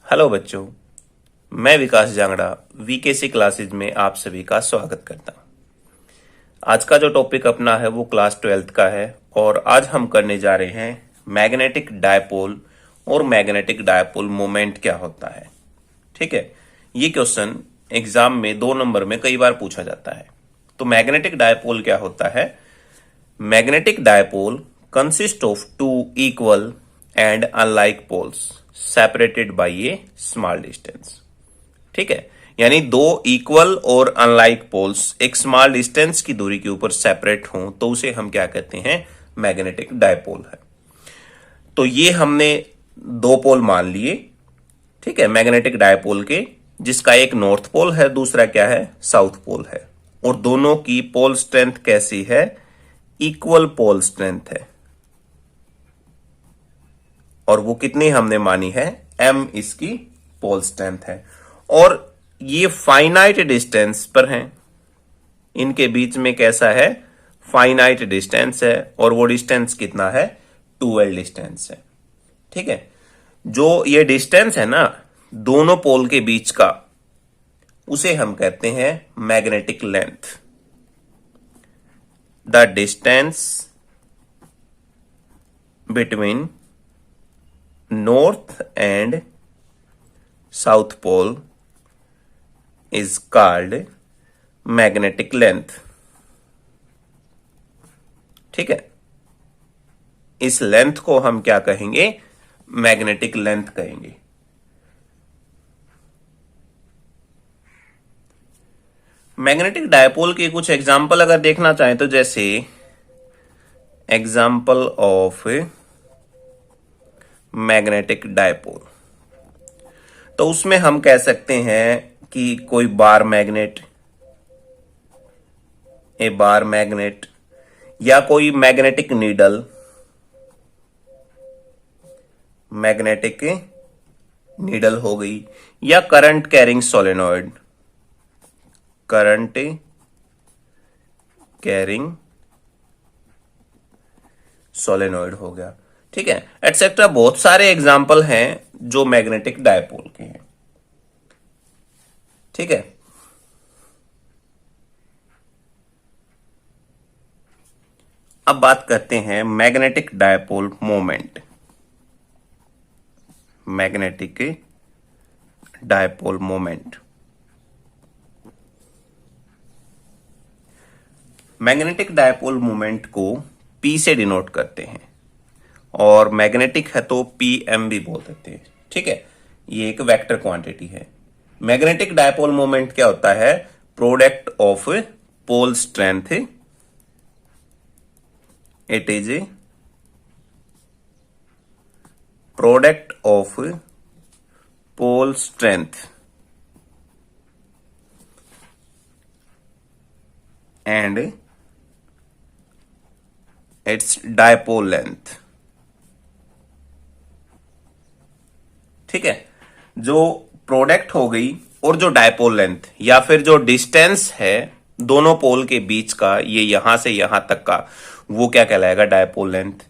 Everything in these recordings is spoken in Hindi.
हेलो बच्चों, मैं विकास जांगड़ा वीकेसी क्लासेज में आप सभी का स्वागत करता हूं। आज का जो टॉपिक अपना है वो क्लास 12th का है और आज हम करने जा रहे हैं मैग्नेटिक डायपोल और मैग्नेटिक डायपोल मोमेंट क्या होता है। ठीक है, ये क्वेश्चन एग्जाम में 2 नंबर में कई बार पूछा जाता है। तो मैग्नेटिक डायपोल क्या होता है? Magnetic dipole consist of two equal and unlike poles separated by a small distance. ठीक है, यानी दो इक्वल और अनलाइक पोल्स एक स्मॉल डिस्टेंस की दूरी के ऊपर सेपरेट हों तो उसे हम क्या कहते हैं? मैग्नेटिक डायपोल है। तो ये हमने 2 पोल मान लिए, ठीक है, मैग्नेटिक डायपोल के, जिसका एक नॉर्थ पोल है, दूसरा क्या है? साउथ पोल है। और दोनों की पोल स्ट्रेंथ कैसी है? इक्वल पोल स्ट्रेंथ है। और वो कितनी हमने मानी है? m इसकी पोल स्ट्रेंथ है। और ये फाइनाइट डिस्टेंस पर हैं। इनके बीच में कैसा है? फाइनाइट डिस्टेंस है। और वो डिस्टेंस कितना है? 2l डिस्टेंस है। ठीक है, जो ये डिस्टेंस है ना दोनों पोल के बीच का, उसे हम कहते हैं magnetic length. The distance between north and south pole is called magnetic length. ठीक है, इस लेंथ को हम क्या कहेंगे? मैग्नेटिक लेंथ कहेंगे। मैग्नेटिक डायपोल के कुछ एग्जाम्पल अगर देखना चाहें तो जैसे एग्जाम्पल ऑफ मैग्नेटिक डायपोल, तो उसमें हम कह सकते हैं कि कोई बार मैग्नेट, ए बार मैग्नेट, या कोई मैग्नेटिक नीडल, मैग्नेटिक नीडल हो गई, या current carrying solenoid, current carrying solenoid हो गया। ठीक है, एटसेट्रा बहुत सारे एग्जाम्पल हैं जो मैग्नेटिक डायपोल के हैं। ठीक है, अब बात करते हैं magnetic dipole moment. Magnetic dipole moment, magnetic dipole moment को P से डिनोट करते हैं और मैग्नेटिक है तो PM भी बोल देते हैं। ठीक है, ये एक वेक्टर क्वांटिटी है। मैग्नेटिक डायपोल मोमेंट क्या होता है? Product of pole strength, it is product of pole strength and its dipole length. ठीक है, जो प्रोडक्ट हो गई और जो डायपोल लेंथ या फिर जो डिस्टेंस है दोनों पोल के बीच का, ये यहां से यहां तक का, वो क्या कहलाएगा? Dipole length.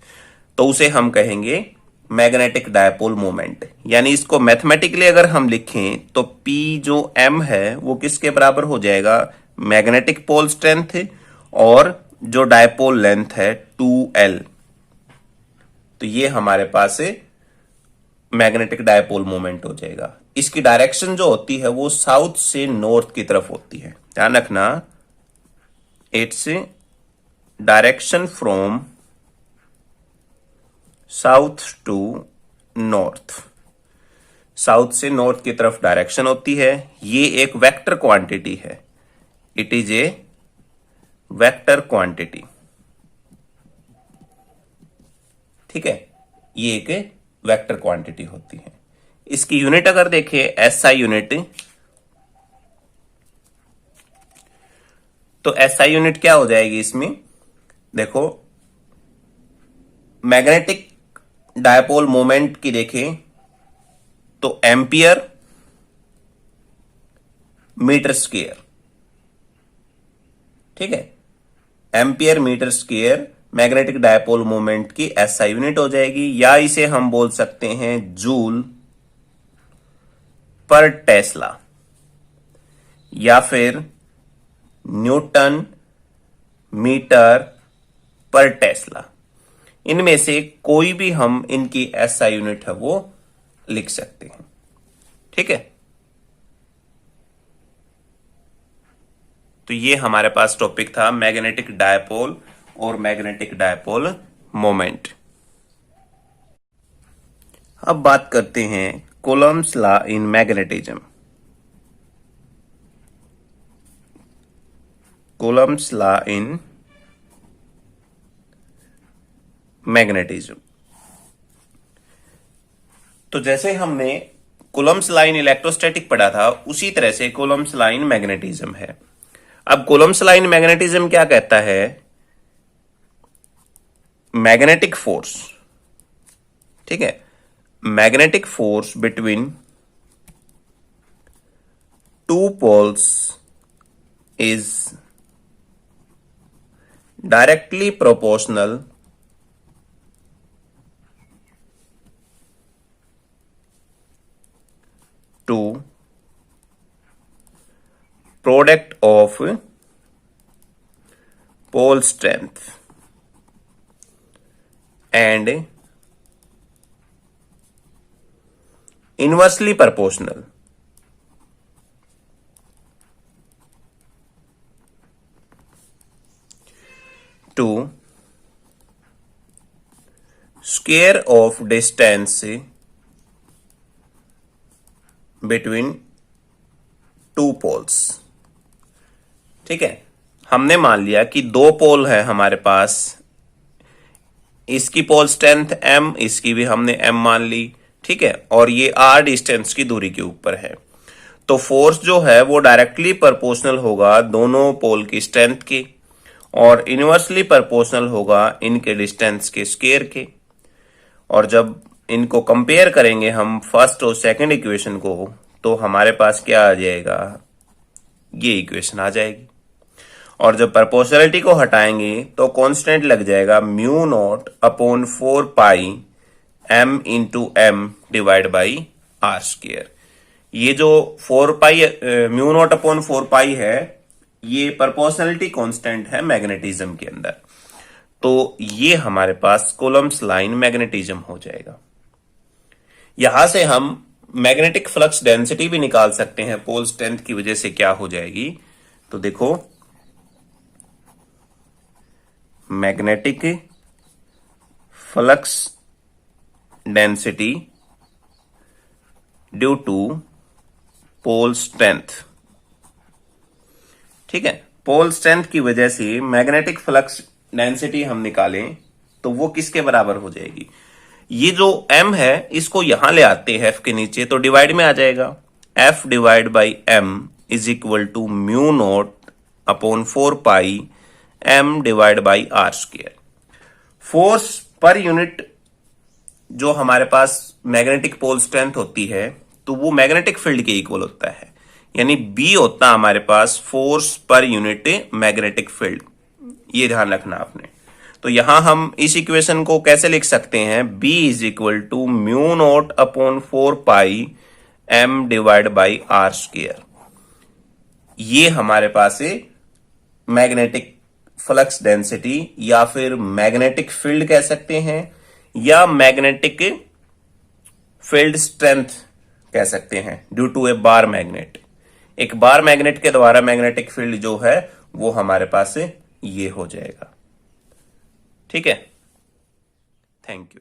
तो उसे हम कहेंगे मैग्नेटिक डायपोल मोमेंट। यानी इसको मैथमेटिकली अगर हम लिखें तो P जो M है वो किसके बराबर हो जाएगा? मैग्नेटिक पोल स्ट्रेंथ, और जो डायपोल लेंथ है 2l। तो ये हमारे पास मैग्नेटिक डायपोल मोमेंट हो जाएगा। इसकी डायरेक्शन जो होती है वो साउथ से नॉर्थ की तरफ होती है। ध्यान रखना, its direction from south to north. South से नॉर्थ की तरफ डायरेक्शन होती है। ये एक वेक्टर क्वांटिटी है। It is a vector quantity. ठीक है, ये एक वेक्टर क्वांटिटी होती है। इसकी यूनिट अगर देखें SI यूनिट, तो SI यूनिट क्या हो जाएगी इसमें? देखो, मैग्नेटिक डायपोल मोमेंट की देखें तो एम्पियर मीटर स्क्वायर। ठीक है, ampere metre square magnetic dipole moment की SI यूनिट हो जाएगी, या इसे हम बोल सकते हैं जूल पर टेस्ला या फिर न्यूटन मीटर पर टेस्ला, इनमें से कोई भी हम इनकी एसआई यूनिट है वो लिख सकते हैं। ठीक है, तो ये हमारे पास टॉपिक था मैग्नेटिक डायपोल और मैग्नेटिक डायपोल मोमेंट। अब बात करते हैं Coulomb's law in magnetism. Coulomb's law in magnetism. तो जैसे हमने कूलम्ब्स लॉ इन इलेक्ट्रोस्टैटिक पढ़ा था, उसी तरह से कूलम्ब्स लॉ इन मैग्नेटिज्म है। अब कूलम्ब्स लॉ इन मैग्नेटिज्म क्या कहता है? मैग्नेटिक फोर्स, ठीक है, magnetic force between two poles is directly proportional to product of pole strength and inversely proportional to square of distance between two poles. ठीक है, हमने मान लिया कि दो पोल है हमारे पास, इसकी पोल स्ट्रेंथ m, इसकी भी हमने m मान ली। ठीक है, और ये r डिस्टेंस की दूरी के ऊपर है, तो फोर्स जो है वो डायरेक्टली प्रोपोर्शनल होगा दोनों पोल की स्ट्रेंथ के और इनवर्सली प्रोपोर्शनल होगा इनके डिस्टेंस के स्क्वायर के। और जब इनको कंपेयर करेंगे हम फर्स्ट और सेकंड इक्वेशन को, तो हमारे पास क्या आ जाएगा? ये इक्वेशन आ जाएगी। और जब प्रोपोर्शनलिटी को हटाएंगे तो कांस्टेंट लग जाएगा mu naught upon 4 pi m into M divide by R square. ये जो 4 pi mu naught upon 4 pi है, ये प्रोपोर्शनलिटी कांस्टेंट है मैग्नेटिज्म के अंदर। तो ये हमारे पास कूलम्ब्स लॉ इन मैग्नेटिज्म हो जाएगा। यहां से हम मैग्नेटिक फ्लक्स डेंसिटी भी निकाल सकते हैं पोल स्ट्रेंथ की वजह से क्या हो जाएगी। तो देखो, magnetic flux density due to pole strength. ठीक है, पोल स्ट्रेंथ की वजह से मैग्नेटिक फ्लक्स डेंसिटी हम निकालें तो वो किसके बराबर हो जाएगी? ये जो m है इसको यहां ले आते हैं f के नीचे, तो डिवाइड में आ जाएगा। f divide by m is equal to mu naught upon 4 pi m divide by R square. Force per unit जो हमारे पास मैग्नेटिक पोल स्ट्रेंथ होती है, तो वो मैग्नेटिक फील्ड के इक्वल होता है, यानी B होता है हमारे पास force per unit magnetic field. ये ध्यान रखना आपने। तो यहां हम इस इक्वेशन को कैसे लिख सकते हैं? B is equal to mu naught upon 4 pi m divide by R square. ये हमारे पास है मैग्नेटिक फ्लक्स डेंसिटी, या फिर मैग्नेटिक फील्ड कह सकते हैं, या मैग्नेटिक फील्ड स्ट्रेंथ कह सकते हैं due to a bar magnet. एक बार मैग्नेट के द्वारा मैग्नेटिक फील्ड जो है वो हमारे पास ये हो जाएगा। ठीक है, थैंक यू।